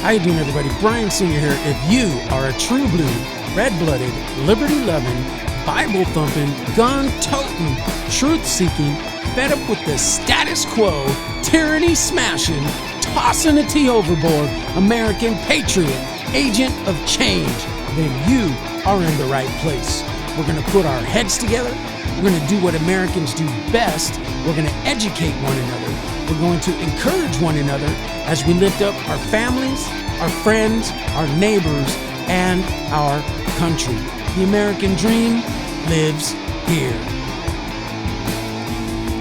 How you doing, everybody? Brian Singer here. If you are a true blue, red-blooded, liberty-loving, Bible-thumping, gun-toting, truth-seeking, fed up with the status quo, tyranny-smashing, tossing a tea overboard, American patriot, agent of change, then you are in the right place. We're going to put our heads together. We're going to do what Americans do best. We're going to educate one another. We're going to encourage one another as we lift up our families, our friends, our neighbors, and our country. The American dream lives here.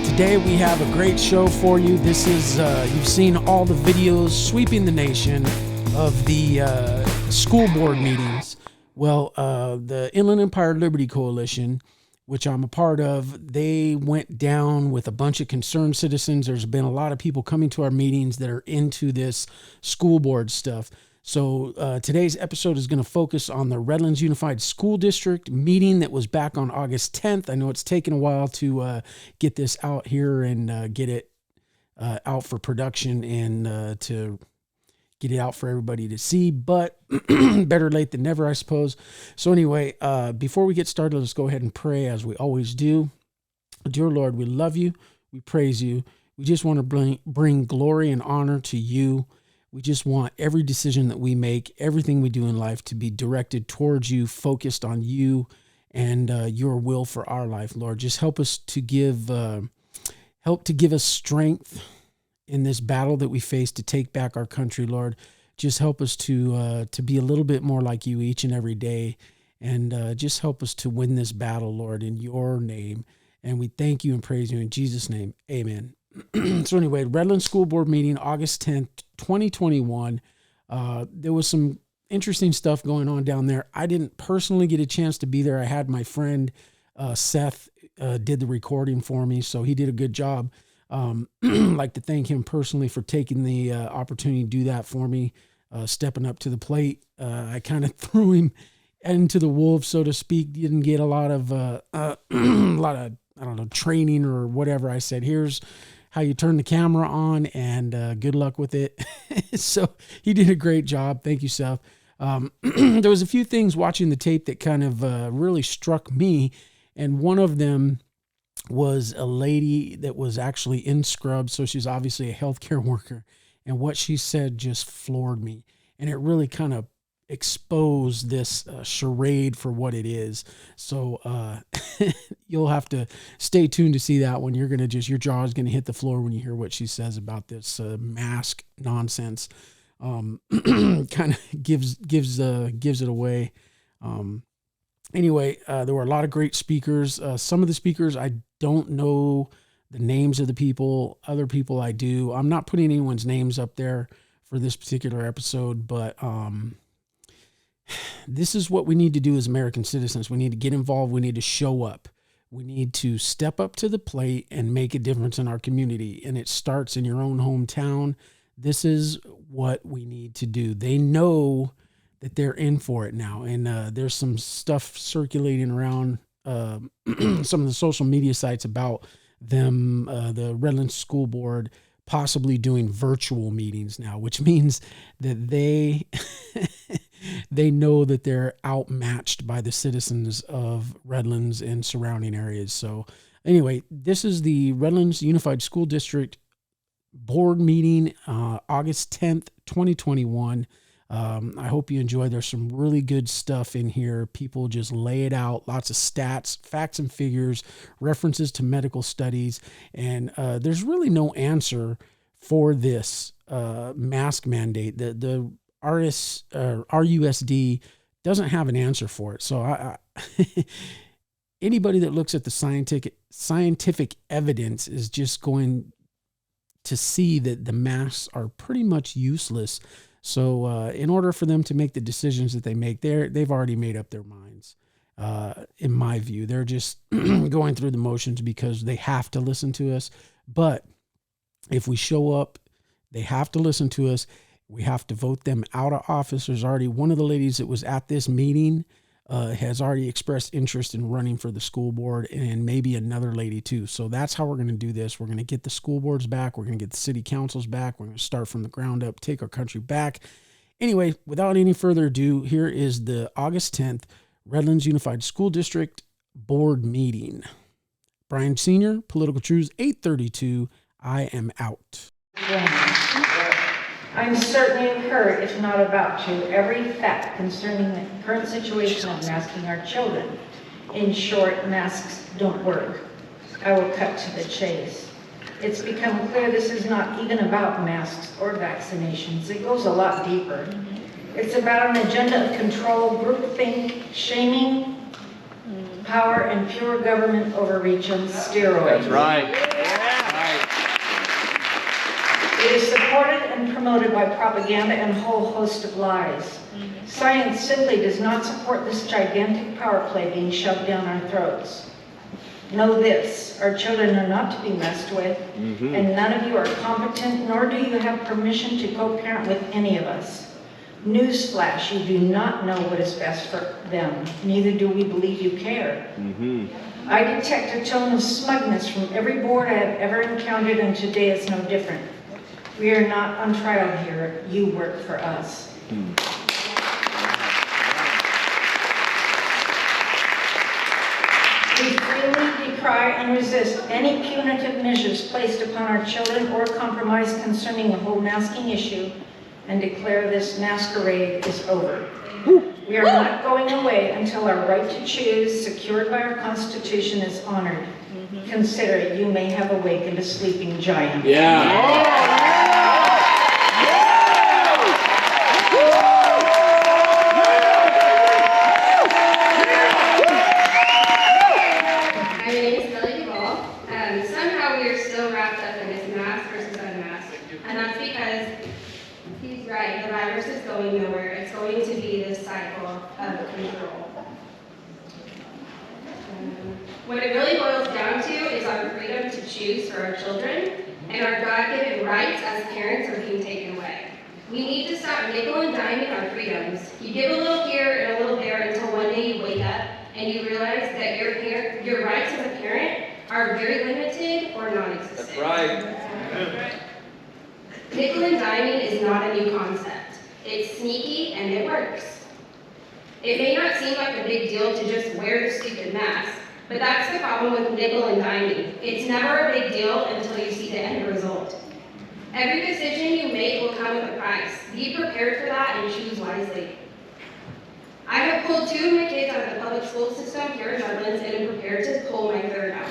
Today we have a great show for you. This is, you've seen all the videos sweeping the nation of the school board meetings. Well, the Inland Empire Liberty Coalition, which I'm a part of, they went down with a bunch of concerned citizens. There's been a lot of people coming to our meetings that are into this school board stuff. So today's episode is going to focus on the Redlands Unified School District meeting that was back on August 10th. I know it's taken a while to get this out here and get it out for production and to get it out for everybody to see, but better late than never, I suppose. So anyway, before we get started, let's go ahead and pray as we always do. Dear Lord, we love you. We praise you. We just want to bring glory and honor to you. We just want every decision that we make, everything we do in life to be directed towards you, focused on you and your will for our life, Lord. Just help us to give us strength in this battle that we face to take back our country, Lord. Just help us to be a little bit more like you each and every day, and just help us to win this battle, Lord, in your name. And we thank you and praise you in Jesus' name. Amen. So anyway, Redlands School Board meeting, August 10th, 2021. There was some interesting stuff going on down there. I didn't personally get a chance to be there. I had my friend Seth did the recording for me, so he did a good job. Like to thank him personally for taking the opportunity to do that for me, stepping up to the plate. I kind of threw him into the wolves, so to speak. Didn't get a lot of I don't know, training or whatever. I said, here's how you turn the camera on, and good luck with it. So he did a great job. Thank you, Seth. There was a few things watching the tape that kind of really struck me, and one of them was a lady that was actually in scrubs, so she's obviously a healthcare worker, and what she said just floored me, and it really kind of exposed this charade for what it is. So you'll have to stay tuned to see that one. You're gonna your jaw is gonna hit the floor when you hear what she says about this mask nonsense. Kind of gives it away. Anyway, there were a lot of great speakers. Some of the speakers, I don't know the names of the people. Other people I do. I'm not putting anyone's names up there for this particular episode, but this is what we need to do as American citizens. We need to get involved. We need to show up. We need to step up to the plate and make a difference in our community. And it starts in your own hometown. This is what we need to do. They know that they're in for it now. And there's some stuff circulating around some of the social media sites about them, the Redlands School Board, possibly doing virtual meetings now, which means that they know that they're outmatched by the citizens of Redlands and surrounding areas. So anyway, this is the Redlands Unified School District Board meeting, August 10th, 2021. I hope you enjoy. There's some really good stuff in here. People just lay it out. Lots of stats, facts and figures, references to medical studies. And there's really no answer for this mask mandate. The RUSD doesn't have an answer for it. So anybody that looks at the scientific evidence is just going to see that the masks are pretty much useless. So in order for them to make the decisions that they make, they've already made up their minds. In my view, they're just going through the motions because they have to listen to us. But if we show up, they have to listen to us. We have to vote them out of office. There's already one of the ladies that was at this meeting has already expressed interest in running for the school board, and maybe another lady too. So that's how we're going to do this. We're going to get the school boards back. We're going to get the city councils back. We're going to start from the ground up, take our country back. Anyway, without any further ado, here is the August 10th Redlands Unified School District Board meeting. Brian Sr., Political Truths 832. I am out. I'm certain you've heard, if not about to, every fact concerning the current situation of masking our children. In short, masks don't work. I will cut to the chase. It's become clear this is not even about masks or vaccinations. It goes a lot deeper. It's about an agenda of control, groupthink, shaming, power, and pure government overreach on steroids. That's right. It is supported and promoted by propaganda and a whole host of lies. Science simply does not support this gigantic power play being shoved down our throats. Know this, our children are not to be messed with, and none of you are competent, nor do you have permission to co-parent with any of us. Newsflash, you do not know what is best for them. Neither do we believe you care. I detect a tone of smugness from every board I have ever encountered, and today is no different. We are not on trial here. You work for us. We freely decry and resist any punitive measures placed upon our children or compromise concerning the whole masking issue, and declare this masquerade is over. We are not going away until our right to choose, secured by our Constitution, is honored. Consider it, you may have awakened a sleeping giant. Somehow we are still wrapped up in this mask versus unmask, and that's because he's right, the virus is going nowhere. It's going to be this cycle of control. What it really boils down to is our freedom to choose for our children, and our God-given rights as parents are being taken away. We need to stop nickel and diming our freedoms. You give a little here and a little there until one day you wake up and you realize that your rights as a parent are very limited or non-existent. That's right. Nickel and diming is not a new concept. It's sneaky and it works. It may not seem like a big deal to just wear the stupid mask, but that's the problem with nickel and diming. It's never a big deal until you see the end result. Every decision you make will come with a price. Be prepared for that and choose wisely. I have pulled 2 of my kids out of the public school system here in Redlands and am prepared to pull my 3rd out.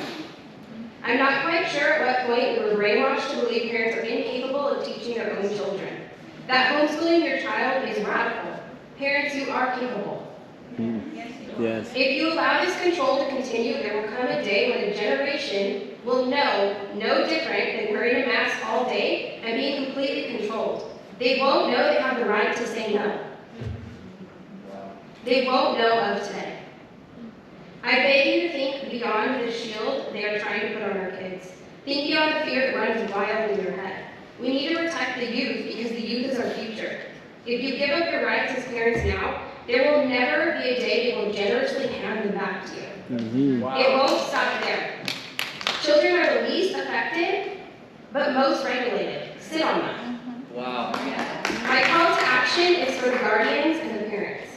I'm not quite sure at what point we were brainwashed to believe parents are incapable of teaching their own children. That homeschooling your child is radical. Parents, you are capable. Yes. If you allow this control to continue, there will come a day when a generation will know no different than wearing a mask all day and being completely controlled. They won't know they have the right to say no. They won't know of today. I beg you to think beyond the shield they are trying to put on our kids. Think beyond the fear that runs wild in your head. We need to protect the youth because the youth is our future. If you give up your rights as parents now, there will never be a day they will generously hand them back to you. Wow. It won't stop there. Children are the least affected, but most regulated. Sit on them. Wow. My call to action is for the guardians and the parents.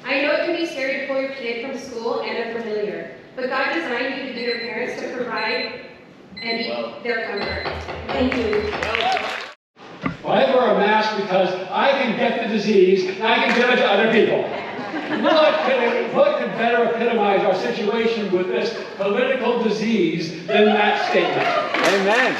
I know it can be scary to pull your kid from school and their familiar, but God designed you to be your parents to provide and be their comfort. Thank you. Well, I wear a mask because I can get the disease and I can give it to other people. What could better epitomize our situation with this political disease than that statement? Amen.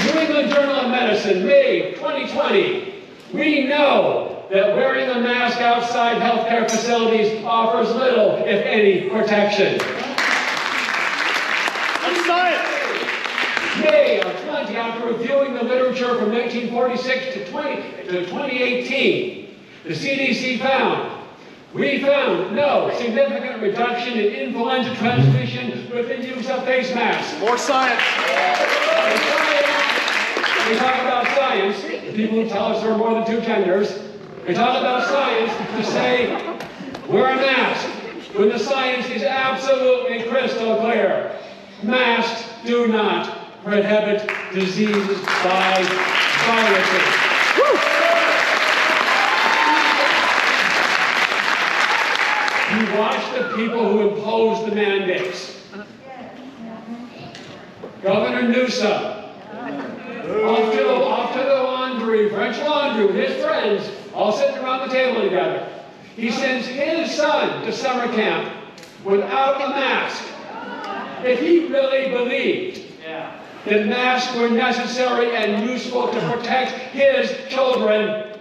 New England Journal of Medicine, May 2020. We know that wearing a mask outside healthcare facilities offers little, if any, protection. That's science. May of 20, after reviewing the literature from 1946 to 2018, the CDC we found no significant reduction in influenza transmission with the use of face masks. More science. We talk about science, the people who tell us there are more than 2 genders. We talk about science to say, wear a mask, when the science is absolutely crystal clear. Masks do not prohibit diseases by viruses. You watch the people who impose the mandates. Governor Newsom, off to the laundry, French Laundry, with his friends, all sitting around the table together. He sends his son to summer camp without a mask. If he really believed that masks were necessary and useful to protect his children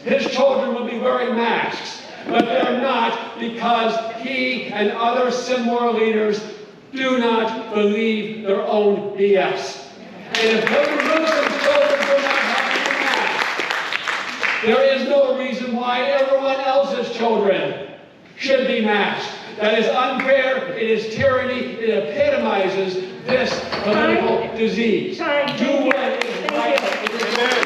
would be wearing masks. But they're not, because he and other similar leaders do not believe their own BS. And if Governor Newsom's children do not have to be masked, there is no reason why everyone else's children should be masked. That is unfair, it is tyranny, it epitomizes this political disease. Do what is right for the children.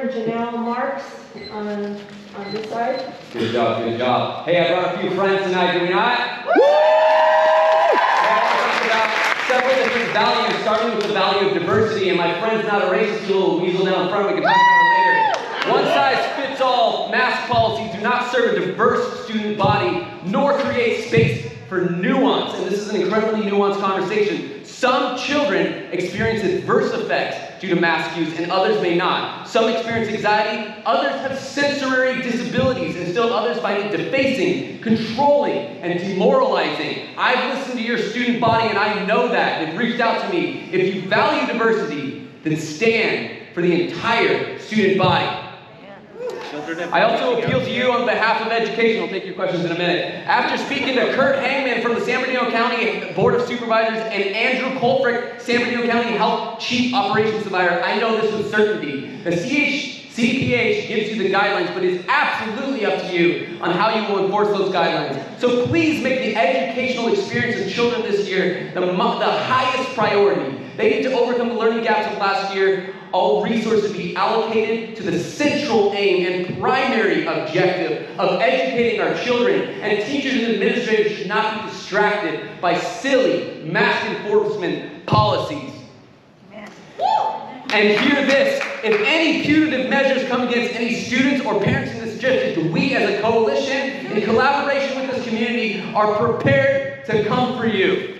Janelle Marks on this side. Good job, good job. Hey, I brought a few friends tonight, do we not? Woo! Several different values, starting with the value of diversity, and my friend's not a racist, you little weasel down front, we can talk about it later. One size fits all mask policies do not serve a diverse student body, nor create space for nuance, and this is an incredibly nuanced conversation. Some children experience adverse effects due to mask use, and others may not. Some experience anxiety, others have sensory disabilities, and still others find it defacing, controlling, and demoralizing. I've listened to your student body, and I know that. They've reached out to me. If you value diversity, then stand for the entire student body. I also appeal to you on behalf of education. I'll take your questions in a minute. After speaking to Kurt Hangman from the San Bernardino County Board of Supervisors and Andrew Colfrick, San Bernardino County Health Chief Operations Surveyor, I know this with certainty. The CPH gives you the guidelines, but it's absolutely up to you on how you will enforce those guidelines. So please make the educational experience of children this year the highest priority. They need to overcome the learning gaps of last year. All resources be allocated to the central aim and primary objective of educating our children, and teachers and administrators should not be distracted by silly mask enforcement policies. And hear this, if any punitive measures come against any students or parents in this district, we as a coalition, in collaboration with this community, are prepared to come for you.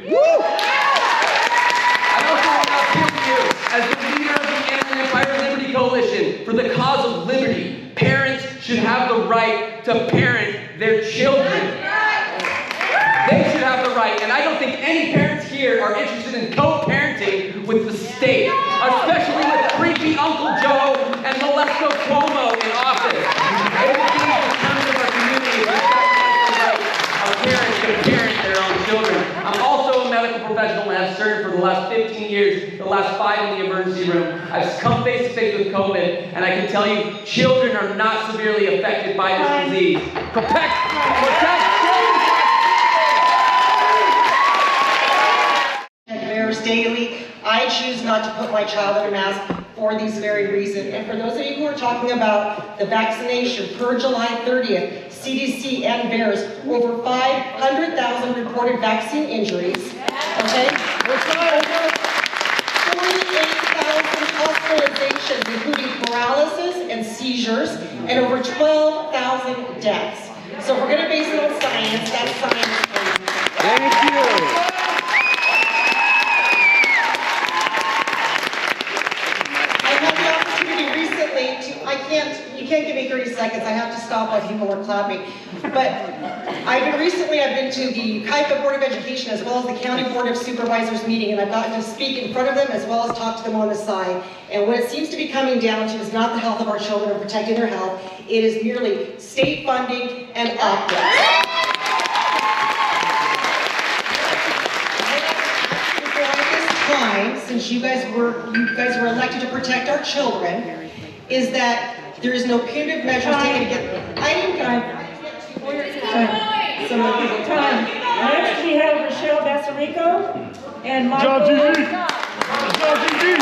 I also want to appeal to you, as the leader of the Inland Empire Liberty Coalition, for the cause of liberty, parents should have the right to parent their children. They should have the right, and I don't think any parents here are interested in co-parenting with the state, especially with creepy Uncle Joe and Molesto Cuomo in office. It would be the terms of our community if we sacrifice the right of parents to parent their own children. I'm also a medical professional and have served for the last 15 years, the last 5 in the emergency room. I've come face to face with COVID, and I can tell you, children are not severely affected by this disease. Protect children! Daily. I choose not to put my child in a mask for these very reasons. And for those of you who are talking about the vaccination, per July 30th, CDC and VAERS, over 500,000 reported vaccine injuries. Okay? Over 48,000 hospitalizations, including paralysis and seizures, and over 12,000 deaths. So if we're going to base it on science, that's science. Thank you. You can't give me 30 seconds. I have to stop while people are clapping. But I've been to the Kaipa Board of Education as well as the County Board of Supervisors meeting, and I've gotten to speak in front of them as well as talk to them on the side. And what it seems to be coming down to is not the health of our children or protecting their health. It is merely state funding and optics. Since you guys were elected to protect our children, is that there is no punitive measures taken against. I am Time. Next we have Rochelle Bassarico and Michael. John Gigi.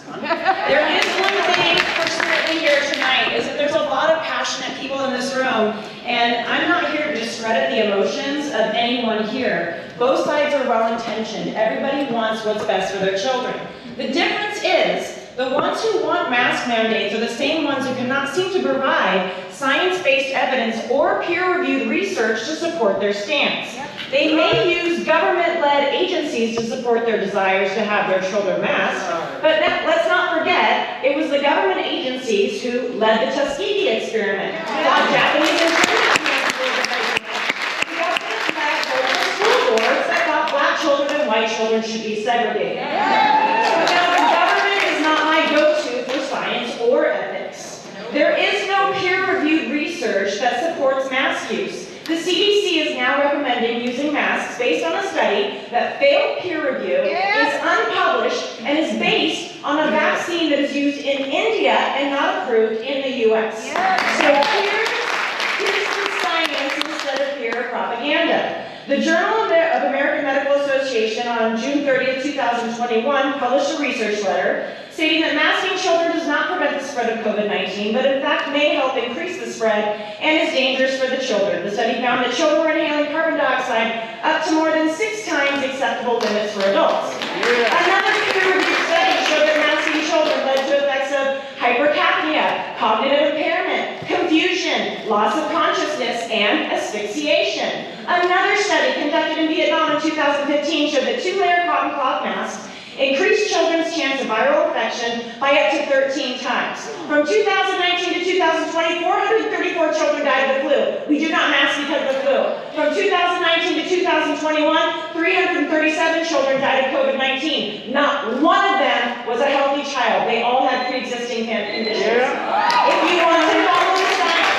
on. There is one thing for certain here tonight, is that there's a lot of passionate people in this room, and I'm not here to discredit the emotions of anyone here. Both sides are well-intentioned. Everybody wants what's best for their children. The difference is, the ones who want mask mandates are the same ones who cannot seem to provide science-based evidence or peer-reviewed research to support their stance. They may use government-led agencies to support their desires to have their children masked, but let's not forget, it was the government agencies who led the Tuskegee experiment. While Japanese and Chinese we also had local school boards that thought black children and white children should be segregated. So now the government is not my go-to for science or ethics. There is no peer-reviewed research that supports mask use. The CDC is now recommending using masks based on a study that failed peer review, is unpublished, and is based on a vaccine that is used in India and not approved in the US. So here's some science instead of fear propaganda. The Journal of American Medical Association on June 30th, 2021 published a research letter stating that masking children does not prevent the spread of COVID-19, but in fact may help increase the spread and is dangerous for the children. The study found that children were inhaling carbon dioxide up to more than 6 times acceptable limits for adults. Another peer-reviewed study showed that masking children led to effects of hypercapnia, cognitive impairment, confusion, loss of consciousness, and asphyxiation. Another study conducted in Vietnam in 2015 showed that 2-layer cotton cloth masks increased children's chance of viral infection by up to 13 times. From 2019 to 2020, 434 children died of the flu. We do not mask because of the flu. From 2019 to 2021, 337 children died of COVID-19. Not one of them was a healthy child. They all had pre-existing conditions. If you want to follow the science,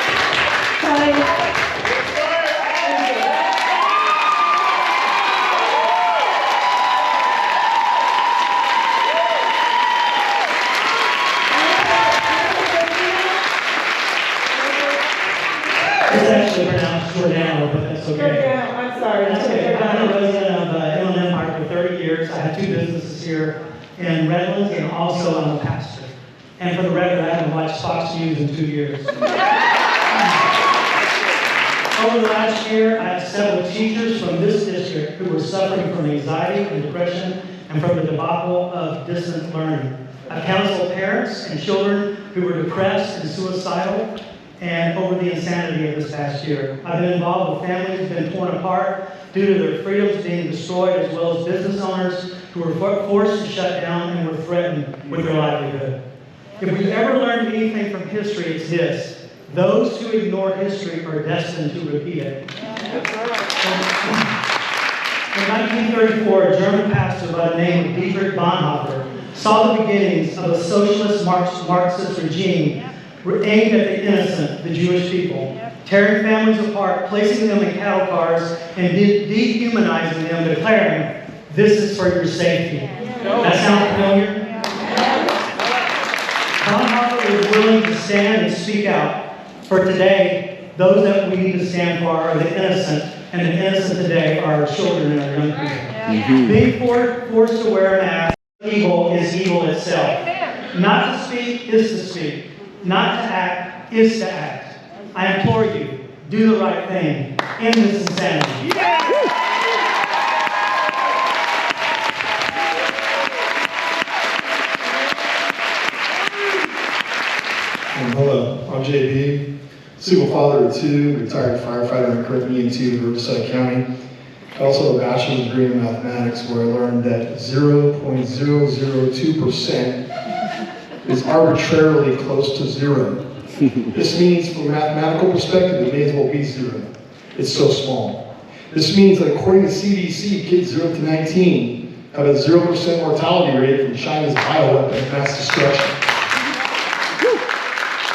It's actually pronounced Jordano, but that's okay. I'm sorry. That's okay. I've been a resident of Inland Empire for 30 years. I have 2 businesses here in Redlands, and also I'm a pastor. And for the record, I haven't watched Fox News in 2 years. Over the last year, I had several teachers from this district who were suffering from anxiety and depression and from the debacle of distant learning. I counseled parents and children who were depressed and suicidal, and over the insanity of this past year. I've been involved with families who have been torn apart due to their freedoms being destroyed, as well as business owners who were forced to shut down and were threatened with their livelihood. If we've ever learned anything from history, it's this: those who ignore history are destined to repeat it. In 1934, a German pastor by the name of Dietrich Bonhoeffer saw the beginnings of a socialist Marxist regime aimed at the innocent, the Jewish people, tearing families apart, placing them in cattle cars, and dehumanizing them, declaring, "This is for your safety." That sound familiar? Bonhoeffer was willing to stand and speak out. For today, those that we need to stand for are the innocent, and the innocent today are our children and our young people. Being forced to wear a mask, evil is evil itself. Not to speak is to speak. Not to act is to act. I implore you, do the right thing. End this insanity. Hello, I'm JB, single father of 2, retired firefighter in current EMT of Riverside County. I also have a bachelor's degree in mathematics, where I learned that 0.002% is arbitrarily close to 0. This means, from a mathematical perspective, it may as well be 0. It's so small. This means that according to CDC, kids 0 to 19 have a 0% mortality rate from China's bioweapon of mass destruction.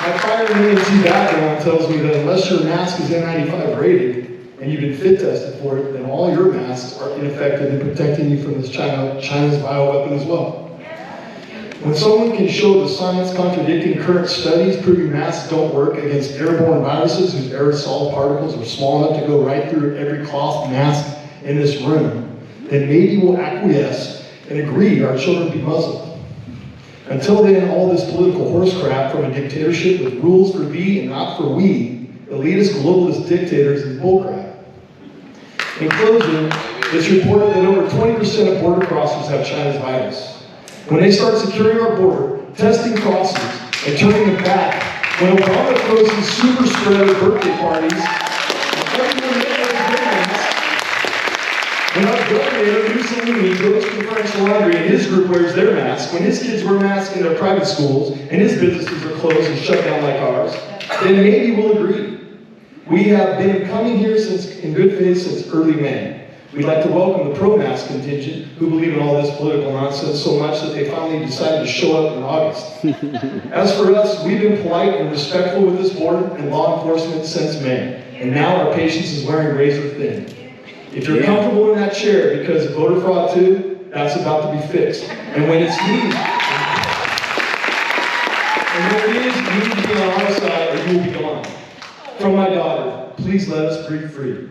My prior EMT background tells me that unless your mask is N95 rated and you've been fit tested for it, then all your masks are ineffective in protecting you from this China's bioweapon as well. When someone can show the science contradicting current studies proving masks don't work against airborne viruses whose aerosol particles are small enough to go right through every cloth mask in this room, then maybe we'll acquiesce and agree our children be muzzled. Until then, all this political horse crap from a dictatorship with rules for thee and not for we, elitist globalist dictators is bullcrap. In closing, it's reported that over 20% of border crossers have China's virus. When they start securing our border, testing crossers, and turning them back, when Obama throws his super spreader birthday parties, everyone wears masks, when our governor Mussolini goes to French Laundry and his group wears their masks, when his kids wear masks in their private schools and his businesses are closed and shut down like ours, then maybe we'll agree. We have been coming here in good faith since early May. We'd like to welcome the pro-mask contingent who believe in all this political nonsense so much that they finally decided to show up in August. As for us, we've been polite and respectful with this board and law enforcement since May, and now our patience is wearing razor thin. If you're comfortable in that chair because of voter fraud too, that's about to be fixed. And when it's needed, you need to be on our side or you will be gone. From my daughter, please let us breathe free.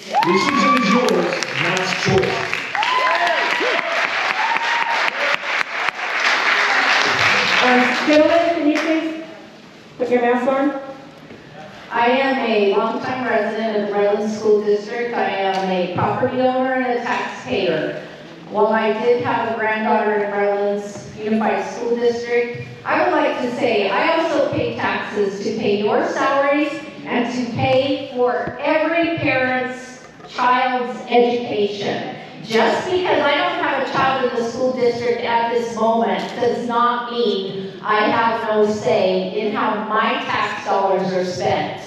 The decision is yours, mask choice. Gentlemen, can you please put your mask on? I am a longtime resident of the Redlands School District. I am a property owner and a taxpayer. While I did have a granddaughter in Redlands Unified School District, I would like to say I also pay taxes to pay your salaries and to pay for every parent's child's education. Just because I don't have a child in the school district at this moment does not mean I have no say in how my tax dollars are spent.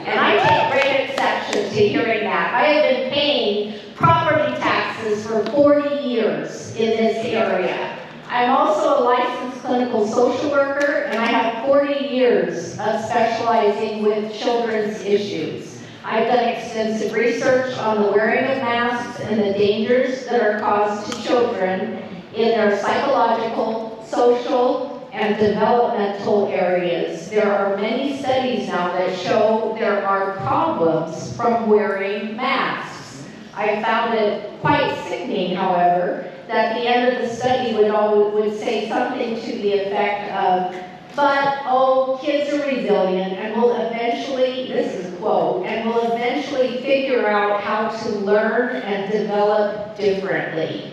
And I take great exception to hearing that. I have been paying property taxes for 40 years in this area. I'm also a licensed clinical social worker, and I have 40 years of specializing with children's issues. I've done extensive research on the wearing of masks and the dangers that are caused to children in their psychological, social, and developmental areas. There are many studies now that show there are problems from wearing masks. I found it quite sickening, however, that the end of the study would say something to the effect of, but, oh, kids are resilient and will eventually, this is a quote, and will eventually figure out how to learn and develop differently.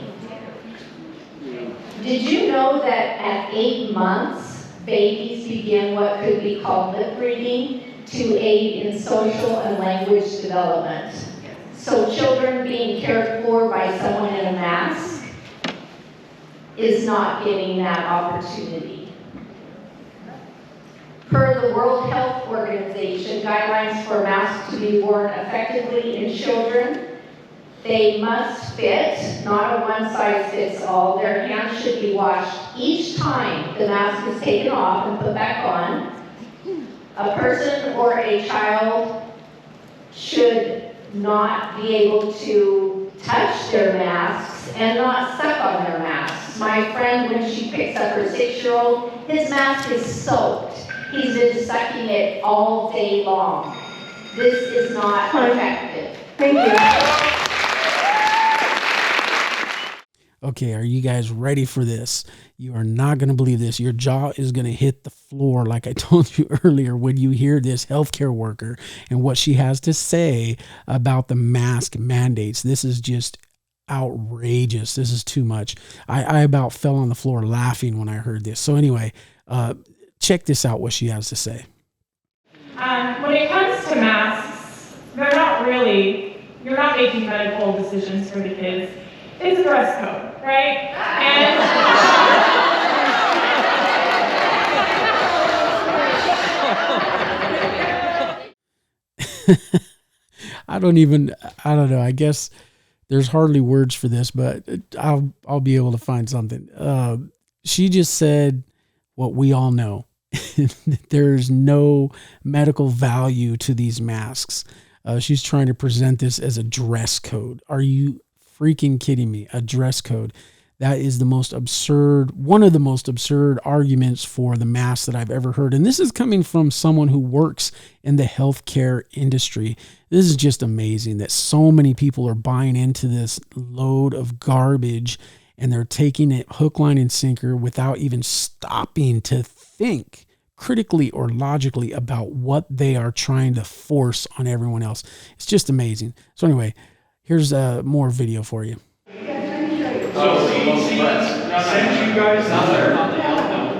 Did you know that at 8 months, babies begin what could be called lip reading to aid in social and language development? So children being cared for by someone in a mask is not getting that opportunity. Per the World Health Organization guidelines for masks to be worn effectively in children, they must fit, not a one-size-fits-all. Their hands should be washed each time the mask is taken off and put back on. A person or a child should not be able to touch their masks and not suck on their masks. My friend, when she picks up her 6-year-old, his mask is soaked. He's been sucking it all day long. This is not effective. Thank you. Okay, are you guys ready for this? You are not going to believe this. Your jaw is going to hit the floor, like I told you earlier, when you hear this healthcare worker and what she has to say about the mask mandates. This is just outrageous. This is too much. I about fell on the floor laughing when I heard this. So anyway, check this out, what she has to say. When it comes to masks, you're not making medical decisions for the kids. It's a dress code, right? And I don't know. I guess there's hardly words for this, but I'll be able to find something. She just said what we all know. There's no medical value to these masks. She's trying to present this as a dress code. Are you freaking kidding me? A dress code. That is one of the most absurd arguments for the mask that I've ever heard. And this is coming from someone who works in the healthcare industry. This is just amazing that so many people are buying into this load of garbage and they're taking it hook, line, and sinker without even stopping to think critically or logically about what they are trying to force on everyone else. It's just amazing. So anyway, here's more video for you.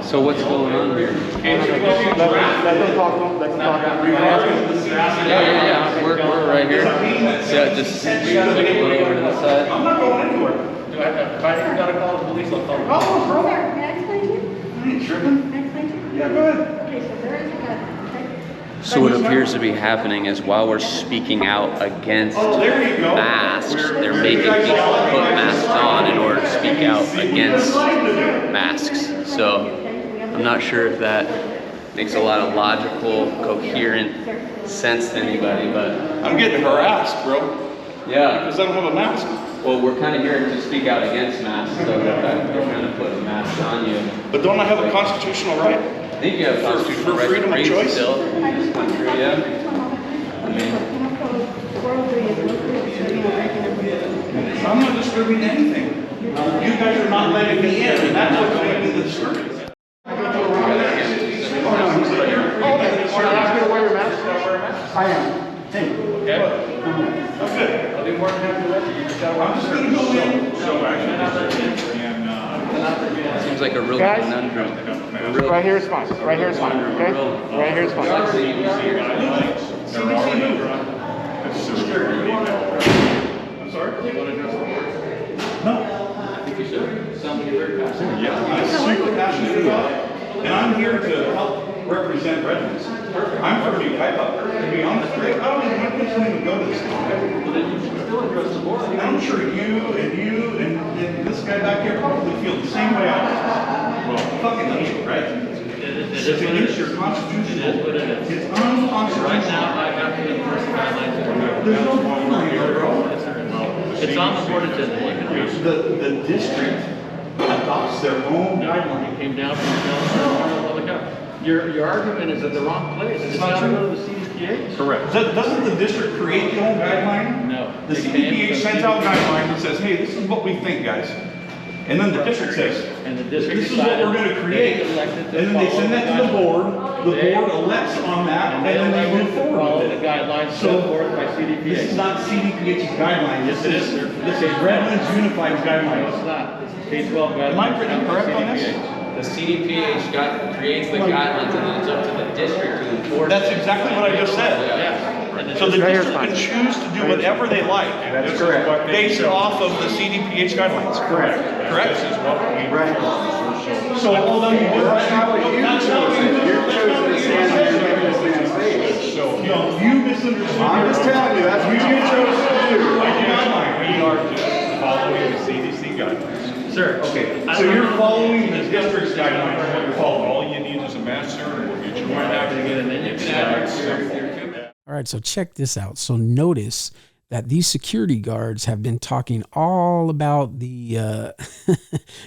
So what's going on here? Let them talk. Yeah. We're right here. Yeah, just take a little over to the side. I'm not going anywhere. Do I have, if I gotta call the police, I'll call the police. Oh, brother, may I explain to you? I ain't tripping. May I explain to you? Yeah, go ahead. Okay, so there is a gun, okay? So what appears to be happening is while we're speaking out against masks, they're making people put masks on in order to speak out against masks. So I'm not sure if that makes a lot of logical, coherent sense to anybody, but I'm getting harassed, bro. Yeah. Because I don't have a mask. Well, we're kind of here to speak out against masks, so they're trying to put a mask on you. But don't I have a constitutional right? I think you have constitutional right freedom to of breathe choice still in this country, yeah. I'm not disturbing anything. You guys are not letting me in, and that's what's making the disturbance. I am. Hey. Okay. That's good. I'll be more than happy to let you. I'm just going to go in. So actually, Seems like a real conundrum. Right here is fine. Right here is fine. Okay? Right here is fine. I'm sorry? No. I think you should. Sounds like you're very passionate. Yeah, I'm super passionate about it. And I'm here to help represent Redlands. I'm from New Pipe. To be honest with you, I don't even go to this and I'm sure you and this guy back here probably feel the same way I do. Well, fucking hate, right? It's against your constitution. It's unconstitutional. Right now, I have to enforce guidelines. There's no point here, bro. It's on the board agenda. The district adopts their own guideline. It came down from the public health. Your argument is at the wrong place. It's not true. Go to the CDPH. Correct. Doesn't the district create their own guideline? No. The CDPH sends out guidelines and says, hey, this is what we think, guys. And then the district says, this is what we're going to create. And then they send that to the board. The board elects on that, and then they move forward with it. The guidelines set forth by CDPH. This is not CDPH's guidelines. This is Redlands Unified guidelines. No, it's not. It's K-12 guidelines. Am I pretty correct on this? The CDPH creates the guidelines, and then it's up to the district to enforce. That's exactly what I just said. Yeah. So the district can choose to do whatever they like. That's correct. Based off of the CDPH guidelines. Correct. Correct? This is what we right. So all them you do That's not what you chose. You chose to stand there and make this man's face. So no, you misunderstood. I'm just telling you, that's what you chose to do. We are just following the CDC guidelines. Sir, okay. So you're following the district's guidelines. What you're following. All you need is a master, and we'll get you We're right happy to get in, then you can add your All right, so check this out. So notice that these security guards have been talking all about the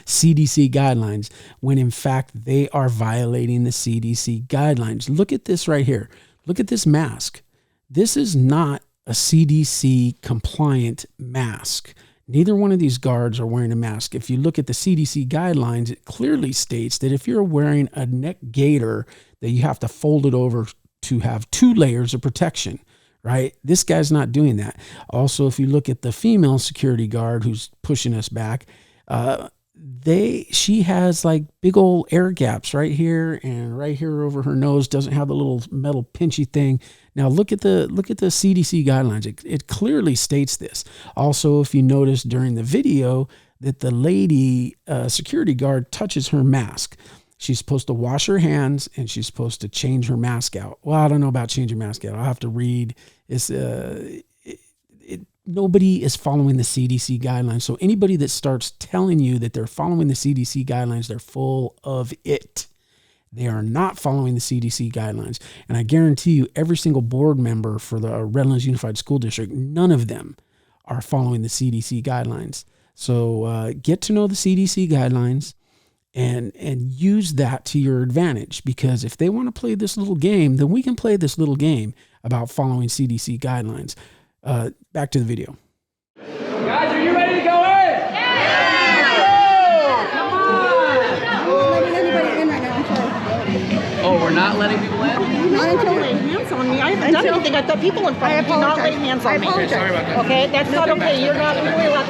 CDC guidelines when in fact they are violating the CDC guidelines. Look at this right here. Look at this mask. This is not a CDC compliant mask. Neither one of these guards are wearing a mask. If you look at the CDC guidelines, it clearly states that if you're wearing a neck gaiter, that you have to fold it over to have 2 layers of protection, right? This guy's not doing that. Also, if you look at the female security guard who's pushing us back, she has like big old air gaps right here and right here over her nose, doesn't have the little metal pinchy thing. Now look at the CDC guidelines. It clearly states this. Also, if you notice during the video that the lady security guard touches her mask, she's supposed to wash her hands and she's supposed to change her mask out. Well, I don't know about changing mask out. I'll have to read. Nobody is following the CDC guidelines. So anybody that starts telling you that they're following the CDC guidelines, they're full of it. They are not following the CDC guidelines. And I guarantee you every single board member for the Redlands Unified School District, none of them are following the CDC guidelines. So get to know the CDC guidelines and use that to your advantage, because if they want to play this little game, then we can play this little game about following CDC guidelines. Back to the video. Guys, are you ready to go in? Yeah! anything. I've got people in front of me. Do not lay hands on me. Sorry about that. Okay, that's not okay. You're not legally allowed